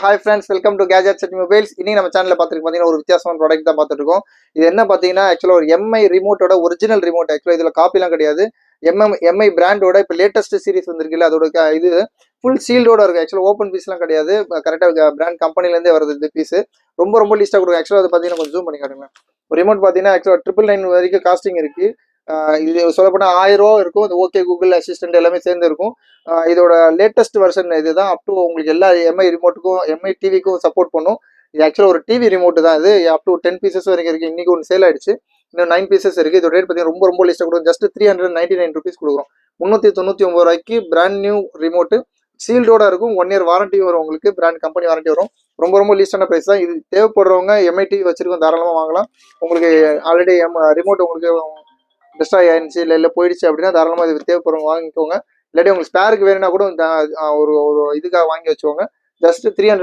Hi friends, welcome to gadgets and mobiles. இன்னைக்கு நம்ம சேனலில் பார்த்தீங்கன்னா ஒரு வித்தியாசமான ப்ராடக்ட் தான் பார்த்துட்டு இருக்கோம். இது என்ன பார்த்தீங்கன்னா ஆக்சுவலாக ஒரு எம்ஐ ரிமோட்டோட ஒரிஜினல் ரிமோட். ஆக்சுவலாக இதில் காப்பிலாம் கிடையாது. எம்ஐ பிராண்டோட இப்போ லேட்டஸ்ட் சீரிஸ் வந்திருக்குல்ல, அதோட இது ஃபுல் சீல்டோட இருக்கும். ஆக்சுவலாக ஓப்பன் பீஸ்லாம் கிடையாது. கரெக்டாக பிராண்ட் கம்பெனிலேருந்தே வருது இந்த பீஸ். ரொம்ப ரொம்ப லீஸ்ட்டாக கொடுக்கும். ஆக்சுவலாக அது பார்த்தீங்கன்னா கொஞ்சம் ஜூம் பண்ணி காட்டுங்க. ஒரு ரிமோட் பார்த்தீங்கன்னா ஆக்சுவலாக 999 வரைக்கும் காஸ்டிங் இருக்குது. இது சொல்லப்போனால் 1000 ரூபா இருக்கும். இந்த ஓகே கூகுள் அசிஸ்டன்ட் எல்லாமே சேர்ந்து இருக்கும். இதோட லேட்டஸ்ட் வெர்ஷன் இதுதான். அப் டு உங்களுக்கு எல்லா எம்ஐ ரிமோட்டுக்கும் எம்ஐ டிவிக்கும் சப்போர்ட் பண்ணும். இது ஆக்சுவலாக ஒரு டிவி ரிமோட் தான். இது அப் டு 10 பீசஸ் வரைக்கும் இருக்குது. இன்னைக்கு ஒன்று சேல் ஆயிடுச்சு. இன்னும் 9 பீசஸ் இருக்குது. இதோட ரேட் பார்த்தீங்கன்னா ரொம்ப ரொம்ப லிஸ்ட்டாக கொடுக்கும். ஜஸ்ட் 399 ருபீஸ் கொடுக்குறோம். 399 ரூபாய்க்கு பிராண்ட் நியூ ரிமோட்டு சீல்டோட இருக்கும். 1 இயர் வாரண்டி வரும். உங்களுக்கு பிராண்ட் கம்பெனி வாரண்டி வரும். ரொம்ப ரொம்ப லீஸ்டான ப்ரைஸ் தான். இது தேவைப்படுறவங்க எம்ஐ டிவி வச்சிருக்கோம், தாராளமாக வாங்கலாம். உங்களுக்கு ஆல்ரெடி ரிமோட் உங்களுக்கு டிஸ்ட்ராய் ஆயிடுச்சு இல்லை போயிடுச்சு அப்படின்னா தாராளமாக இது தேவைப்படுறவங்க வாங்கிக்கோங்க. இல்லாட்டி உங்களுக்கு ஸ்பேருக்கு வேணும்னா கூட ஒரு இதுக்காக வாங்கி வச்சுக்கோங்க. ஜஸ்ட் 300